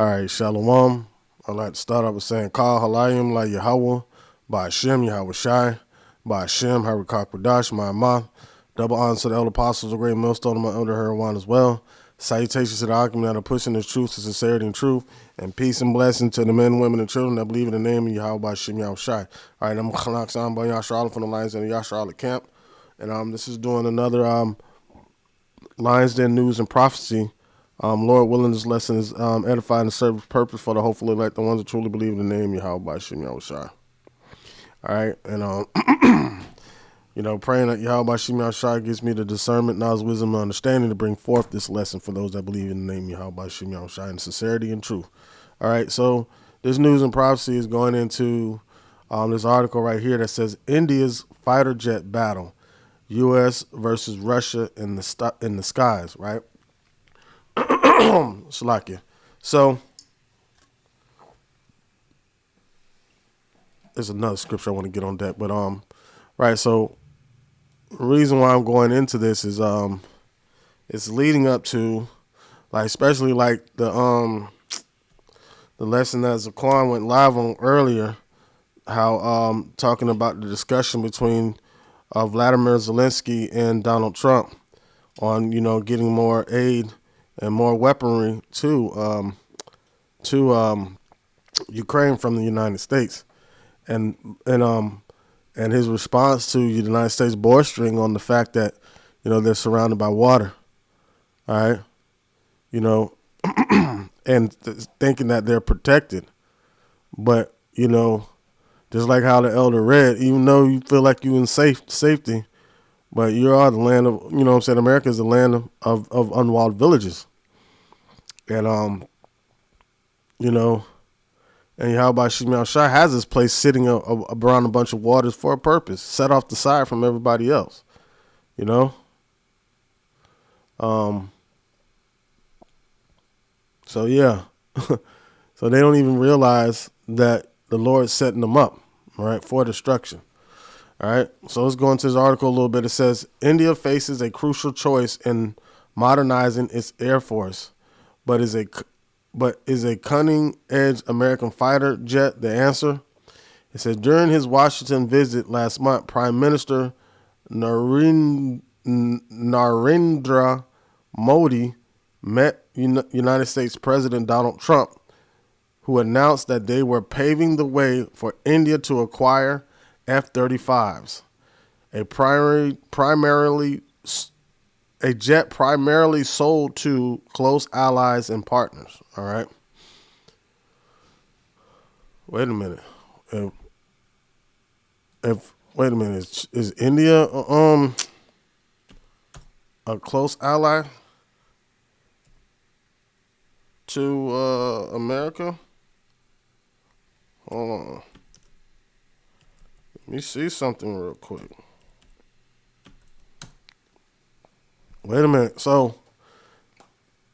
All right, Shalom. I'd like to start off with saying, Kal Halayim La Yahweh, by Hashem Yahweh Shai, by Hashem Harikak Radash, my Amath. Double honor to the elder apostles, a great millstone of my elder Herawan as well. Salutations to the argument that are pushing the truth to sincerity and truth, and peace and blessing to the men, women, and children that believe in the name of Yahweh by Hashem Yahweh Shai. All right, I'm Khanak Sam by Yashar from the Lions Den Yashar camp, and this is doing another Lions Den news and prophecy. Lord willing, this lesson is edifying and serve purpose for the hopefully elect, the ones that truly believe in the name Yahweh by Shem Yahweh Shai. All right, and praying that Yahweh by Shem Yahweh Shai gives me the discernment, knowledge, wisdom, and understanding to bring forth this lesson for those that believe in the name Yahweh by Shem Yahweh Shai in sincerity and truth. All right, so this news and prophecy is going into this article right here that says India's fighter jet battle, U.S. versus Russia in the skies, right? Slovakia. So there's another scripture I want to get on that, but right. So the reason why I'm going into this is it's leading up to especially the lesson that Zaquan went live on earlier, how talking about the discussion between Vladimir Zelensky and Donald Trump on getting more aid and more weaponry to Ukraine from the United States, and his response to the United States bowstring on the fact that they're surrounded by water, all right, and thinking that they're protected, but just like how the elder read, even though you feel like you're in safety, but you are the land of America is the land of unwalled villages. And and Yahweh Shemel Shai has this place sitting around a bunch of waters for a purpose, set off the side from everybody else, So yeah, so they don't even realize that the Lord's setting them up, right, for destruction. All right, so let's go into this article a little bit. It says India faces a crucial choice in modernizing its Air Force, but is a cutting-edge American fighter jet the answer? It says during his Washington visit last month, Prime Minister Narendra Modi met United States President Donald Trump, who announced that they were paving the way for India to acquire F-35s, a jet primarily sold to close allies and partners. All right. Wait a minute. Wait a minute. Is India a close ally to America? Hold on. Let me see something real quick. Wait a minute. So,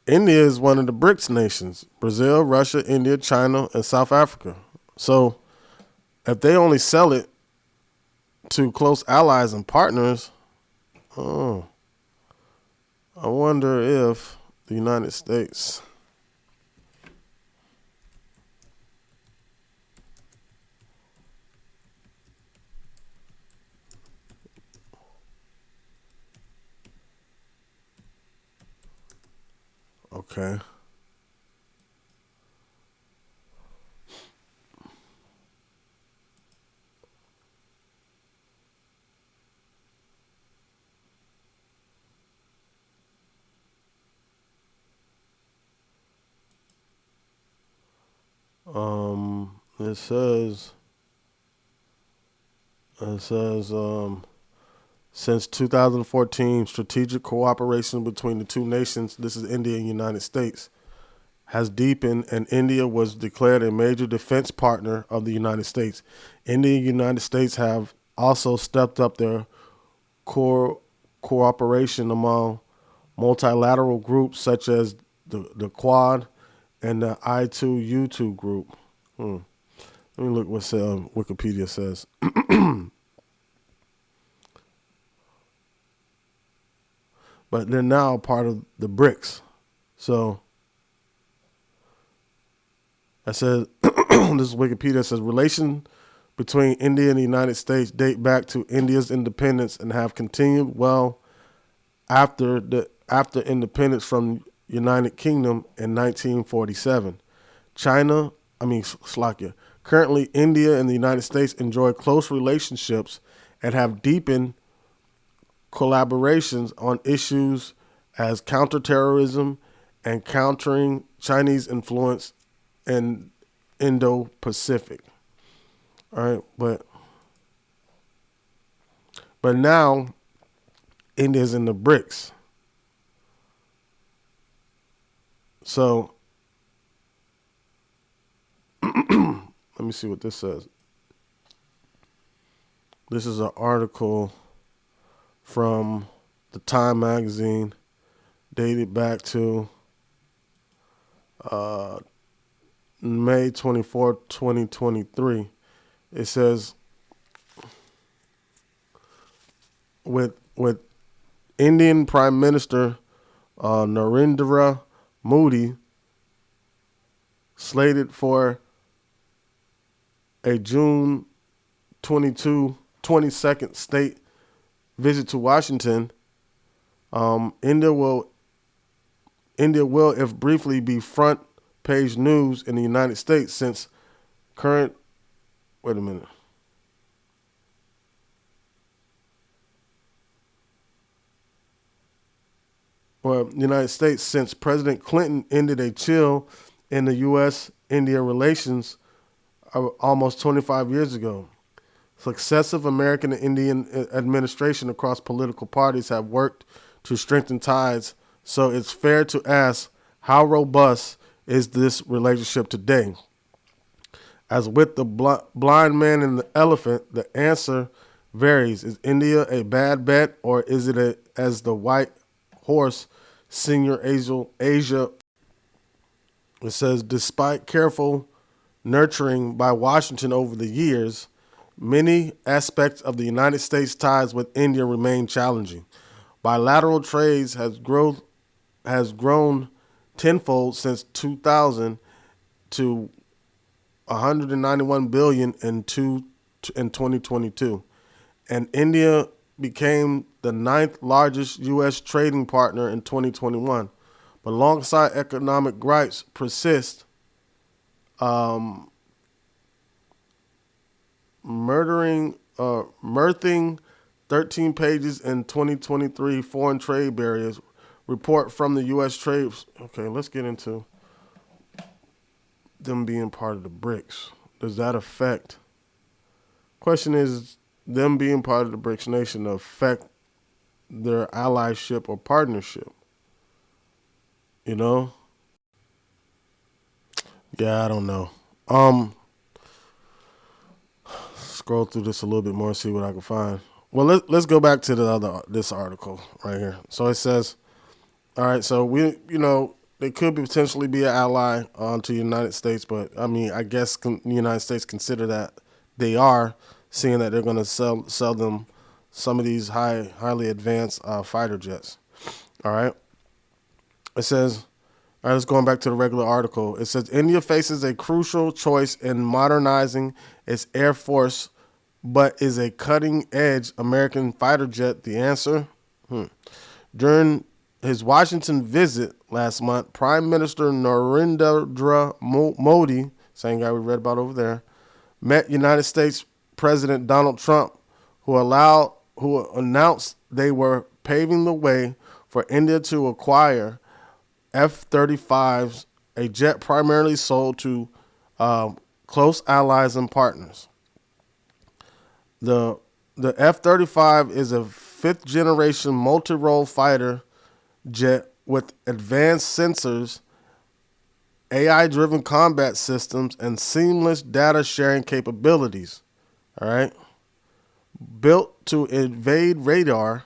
India is one of the BRICS nations: Brazil, Russia, India, China, and South Africa. So, if they only sell it to close allies and partners, I wonder if the United States. Okay. It says since 2014, strategic cooperation between the two nations, this is India and United States, has deepened, and India was declared a major defense partner of the United States. India and the United States have also stepped up their cooperation among multilateral groups such as the Quad and the I2U2 group. Let me look what Wikipedia says. But they're now part of the BRICS. So It says, this is Wikipedia, it says, relations between India and the United States date back to India's independence and have continued well after independence from United Kingdom in 1947. Slovakia. Currently, India and the United States enjoy close relationships and have deepened collaborations on issues as counterterrorism and countering Chinese influence in Indo-Pacific. All right, but now India's in the BRICS. So let me see what this says. This is an article from the Time magazine dated back to May 24, 2023. It says, with Indian Prime Minister Narendra Modi slated for a June 22nd state visit to Washington, India will, if briefly, be front page news in the United States since current. Wait a minute. Well, United States since President Clinton ended a chill in the U.S.-India relations almost 25 years ago. Successive American and Indian administration across political parties have worked to strengthen ties, so it's fair to ask, how robust is this relationship today? As with the blind man and the elephant, the answer varies. Is India a bad bet, or is it as the white horse senior Asia? It says, despite careful nurturing by Washington over the years, many aspects of the United States ties with India remain challenging. Bilateral trade has grown tenfold since 2000 to 191 billion in 2022, and India became the ninth largest U.S. trading partner in 2021. But alongside economic gripes persist, mirthing 13 pages in 2023 foreign trade barriers report from the U.S. trade. Okay, let's get into them being part of the BRICS. Does that affect? Question is, them being part of the BRICS nation affect their allyship or partnership? You know? Yeah, I don't know. Scroll through this a little bit more, see what I can find. Well, let's go back to this article right here. So it says, all right, so they could potentially be an ally to the United States, but I mean, I guess the United States consider that they are, seeing that they're going to sell them some of these highly advanced fighter jets. All right. It says, all right, let's going back to the regular article. It says, India faces a crucial choice in modernizing its Air Force, but is a cutting-edge American fighter jet the answer? During his Washington visit last month, Prime Minister Narendra Modi, same guy we read about over there, met United States President Donald Trump, who announced they were paving the way for India to acquire F-35s, a jet primarily sold to close allies and partners. The F-35 is a fifth-generation multi-role fighter jet with advanced sensors, AI-driven combat systems, and seamless data sharing capabilities. All right. Built to evade radar,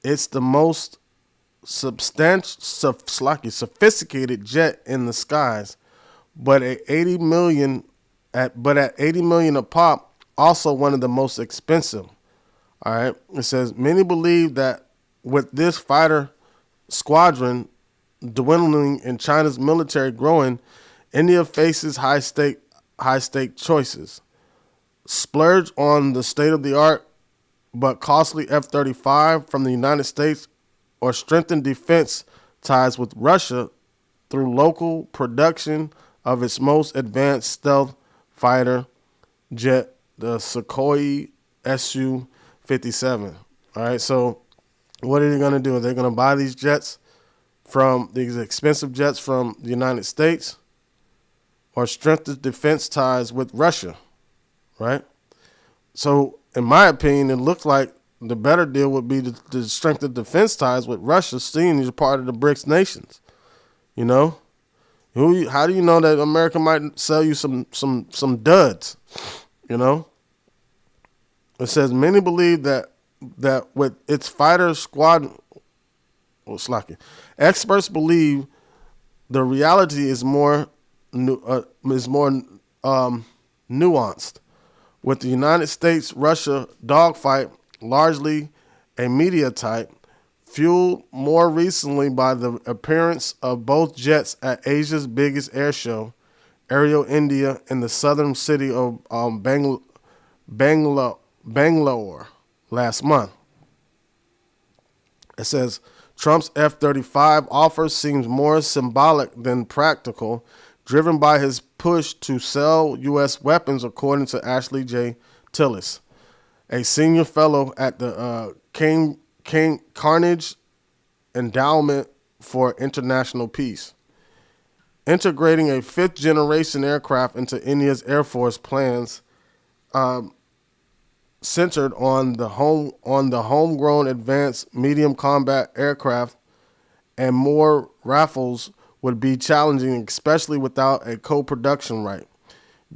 it's the most sophisticated jet in the skies, but at 80 million a pop, also one of the most expensive. All right. It says many believe that with this fighter squadron dwindling and China's military growing, India faces high stake choices. Splurge on the state-of-the-art but costly F-35 from the United States, or strengthen defense ties with Russia through local production of its most advanced stealth fighter jet, the Sukhoi Su-57. All right, so what are they going to do? Are they going to buy these jets from these expensive jets from the United States, or strengthen defense ties with Russia, right? So, in my opinion, it looks like the better deal would be to strengthen defense ties with Russia, seeing as part of the BRICS nations. You know, how do you know that America might sell you some duds? You know, it says many believe that with its fighter squad, experts believe the reality is more nuanced. With the United States-Russia dogfight largely a media type, fueled more recently by the appearance of both jets at Asia's biggest air show, Aero India, in the southern city of Bangalore last month. It says Trump's F-35 offer seems more symbolic than practical, driven by his push to sell U.S. weapons, according to Ashley J. Tillis, a senior fellow at the Carnegie Endowment for International Peace. Integrating a fifth-generation aircraft into India's Air Force plans centered on the homegrown advanced medium combat aircraft and more Rafales would be challenging, especially without a co-production right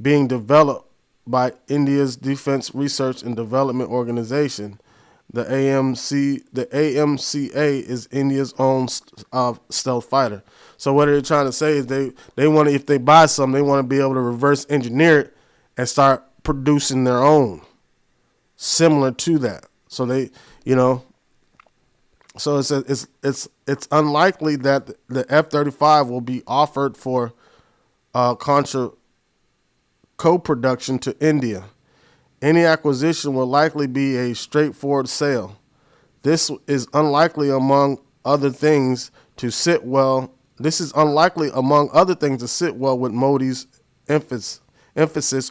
being developed by India's Defense Research and Development Organization. The AMCA is India's own stealth fighter. So what they're trying to say is they want to, if they buy something, they want to be able to reverse engineer it and start producing their own similar to that. So so it says it's unlikely that the F-35 will be offered for co-production to India. Any acquisition will likely be a straightforward sale. This is unlikely among other things to sit well. This is unlikely among other things to sit well with Modi's emphasis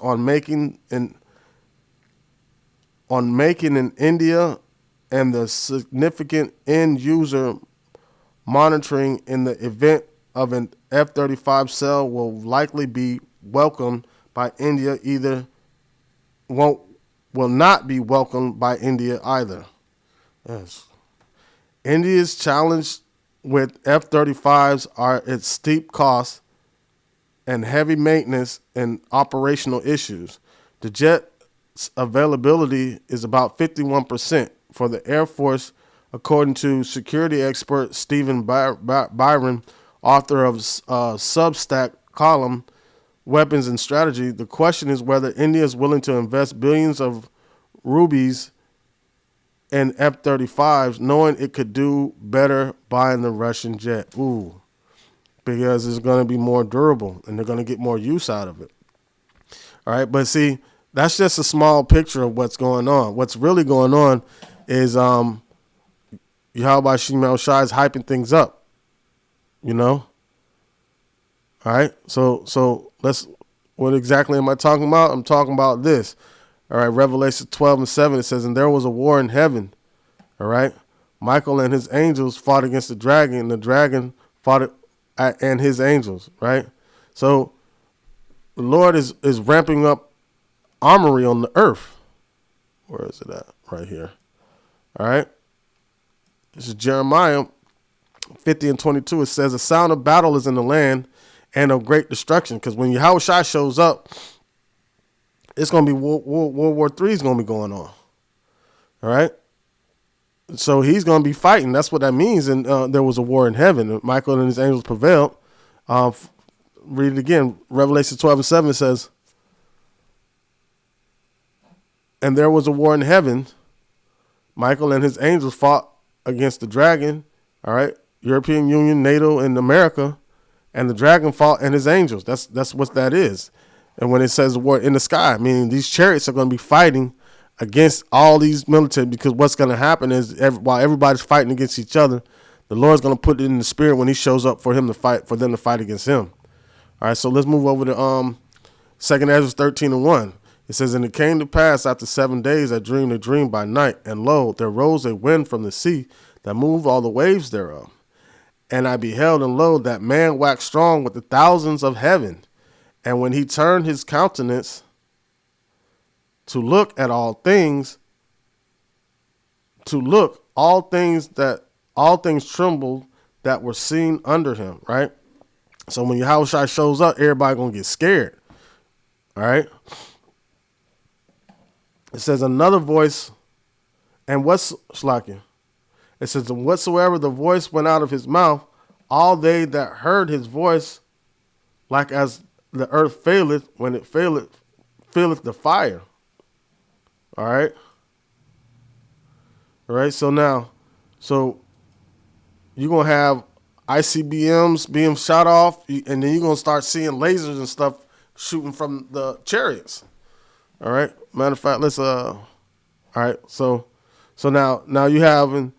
on making in India, and the significant end user monitoring in the event of an F-35 sale will likely be welcomed by India will not be welcomed by India either. Yes. India's challenge with F-35s are its steep costs and heavy maintenance and operational issues. The jet's availability is about 51% for the Air Force, according to security expert Stephen Byron, author of Substack column Weapons and Strategy. The question is whether India is willing to invest billions of rupees in F-35s, knowing it could do better buying the Russian jet. Ooh, because it's going to be more durable and they're going to get more use out of it. All right, but see, that's just a small picture of what's going on. What's really going on is Yahweh Shemel Shai is hyping things up, you know? All right, so what exactly am I talking about? I'm talking about this. All right, Revelation 12:7, it says, and there was a war in heaven. All right, Michael and his angels fought against the dragon, and the dragon fought and his angels, right? So the Lord is ramping up armory on the earth. Where is it at? Right here. All right. This is Jeremiah 50:22. It says, the sound of battle is in the land and of great destruction. Because when Yahweh Shai shows up, it's going to be World War III is going to be going on. All right. So he's going to be fighting. That's what that means. And there was a war in heaven. Michael and his angels prevailed. Read it again. Revelation 12:7 says, and there was a war in heaven. Michael and his angels fought against the dragon. All right. European Union, NATO, and America. and the dragon fought and his angels. That's what that is. And when it says war in the sky, meaning these chariots are going to be fighting against all these military, because what's going to happen is while everybody's fighting against each other, the Lord's going to put it in the spirit when he shows up for them to fight against him. All right, so let's move over to 2nd Ezra 13:1. It says, and it came to pass after 7 days, I dreamed a dream by night, and lo, there rose a wind from the sea that moved all the waves thereof. And I beheld, and lo, that man waxed strong with the thousands of heaven. And when he turned his countenance to look at all things, all things trembled that were seen under him, right? So when Yahushua shows up, everybody gonna get scared. All right. It says another voice, and what's Shlakia? It says, and whatsoever the voice went out of his mouth, all they that heard his voice, like as the earth faileth when it filleth the fire. All right. All right. So now, you're going to have ICBMs being shot off, and then you're going to start seeing lasers and stuff shooting from the chariots. All right. Matter of fact, let's, all right. So now you're having,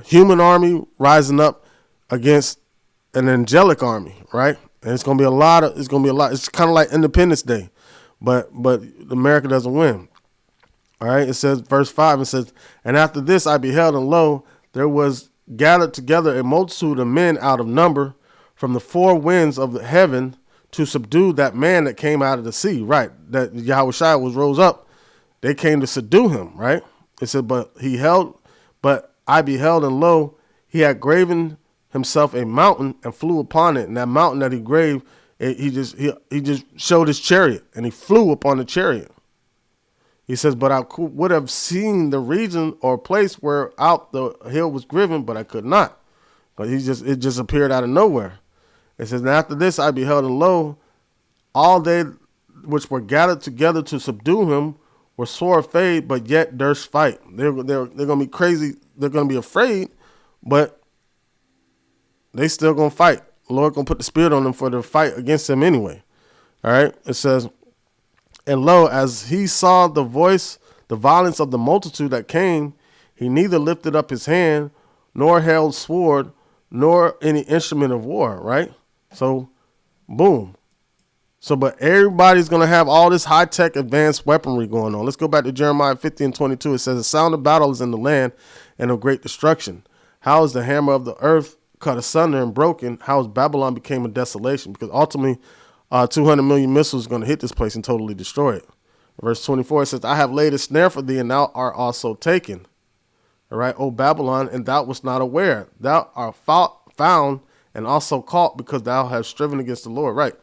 human army rising up against an angelic army, right? And it's gonna be a lot. It's kind of like Independence Day, but America doesn't win. All right. It says verse 5. It says, and after this I beheld, and lo, there was gathered together a multitude of men out of number from the four winds of the heaven to subdue that man that came out of the sea. Right. That Yahushua was rose up. They came to subdue him. Right. It said, but I beheld, and lo, he had graven himself a mountain and flew upon it. And that mountain that he graved, he just showed his chariot, and he flew upon the chariot. He says, but I would have seen the region or place where out the hill was graven, but I could not. But it just appeared out of nowhere. It says, and after this I beheld, and lo, all they which were gathered together to subdue him were sore afraid, but yet durst fight. They're gonna be crazy. They're gonna be afraid, but they still gonna fight. The Lord gonna put the spirit on them for the fight against them anyway. All right. It says, and lo, as he saw the violence of the multitude that came, he neither lifted up his hand, nor held sword, nor any instrument of war. Right. So, boom. So, but everybody's going to have all this high-tech advanced weaponry going on. Let's go back to Jeremiah 50:22. It says, the sound of battle is in the land and of great destruction. How is the hammer of the earth cut asunder and broken? How is Babylon became a desolation? Because ultimately, 200 million missiles are going to hit this place and totally destroy it. Verse 24, it says, I have laid a snare for thee, and thou art also taken. All right, O Babylon, and thou wast not aware. Thou art found and also caught, because thou hast striven against the Lord. Right.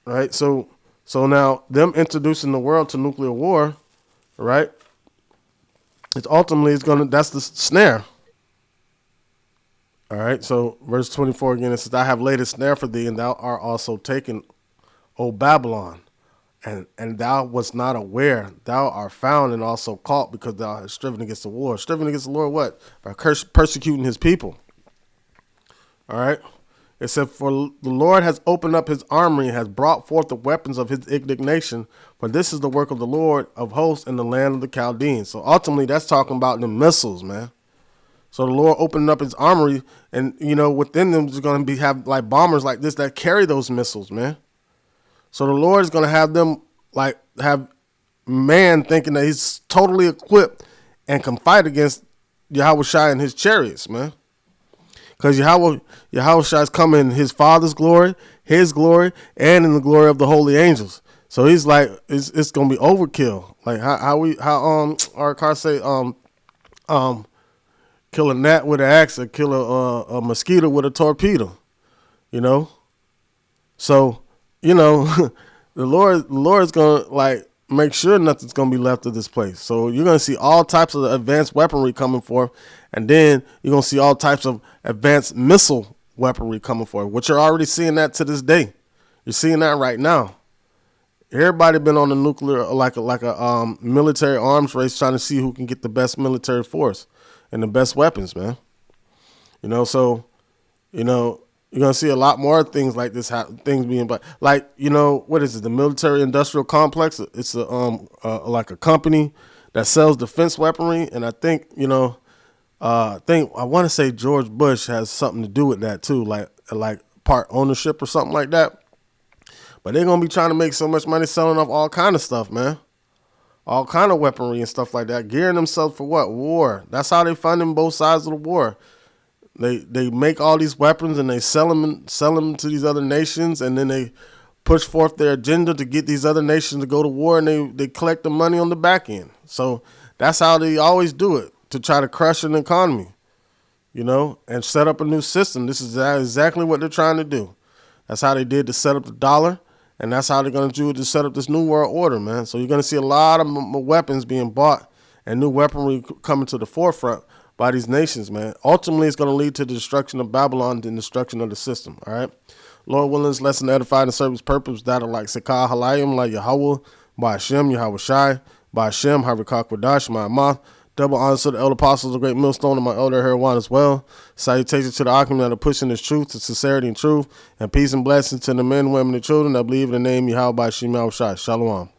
Right. So now them introducing the world to nuclear war, right? That's the snare. All right. So verse 24 again, it says, I have laid a snare for thee, and thou art also taken, O Babylon, and thou wast not aware. Thou art found and also caught, because thou hast striven against the war. Striven against the Lord, what? By persecuting his people. All right. It said, for the Lord has opened up his armory and has brought forth the weapons of his indignation. For this is the work of the Lord of hosts in the land of the Chaldeans. So ultimately, that's talking about the missiles, man. So the Lord opened up his armory, and, within them is going to have like bombers like this that carry those missiles, man. So the Lord is going to have them have man thinking that he's totally equipped and can fight against Yahushua and his chariots, man. Because Yahushua is coming in his Father's glory, his glory, and in the glory of the holy angels. So he's like, it's gonna be overkill. Like how our car say kill a gnat with an axe, or kill a mosquito with a torpedo. So the Lord's gonna make sure nothing's gonna be left of this place. So you're gonna see all types of advanced weaponry coming forth. And then you're going to see all types of advanced missile weaponry coming forward, which you're already seeing that to this day. You're seeing that right now. Everybody been on the nuclear, like a military arms race, trying to see who can get the best military force. and the best weapons, man. So you're gonna see a lot more things like this, things being, but like what is it? The military industrial complex. It's like a company that sells defense weaponry, and I think I want to say George Bush has something to do with that too, like part ownership or something like that. But they're gonna be trying to make so much money selling off all kind of stuff, man. All kind of weaponry and stuff like that, gearing themselves for what? War. That's how they funding both sides of the war. They make all these weapons and they sell them to these other nations, and then they push forth their agenda to get these other nations to go to war, and they collect the money on the back end. So that's how they always do it, to try to crush an economy, and set up a new system. This is exactly what they're trying to do. That's how they did to set up the dollar, and that's how they're going to do it to set up this new world order, man. So you're going to see a lot of weapons being bought and new weaponry coming to the forefront by these nations, man. Ultimately, it's going to lead to the destruction of Babylon and destruction of the system, all right? Lord willing, this lesson edified and serve his purpose, that are like Sekah Halayim, like Yahweh, by Hashem, Yahweh Shai, by Hashem, Harakah Kwadash, my Amath. Double honor to the elder apostles, the great millstone, and my elder Herwan as well. Salutations to the Akim that are pushing this truth, to sincerity and truth, and peace and blessings to the men, women, and children that believe in the name Yahweh by Hashem, Yahweh Shai. Shalom.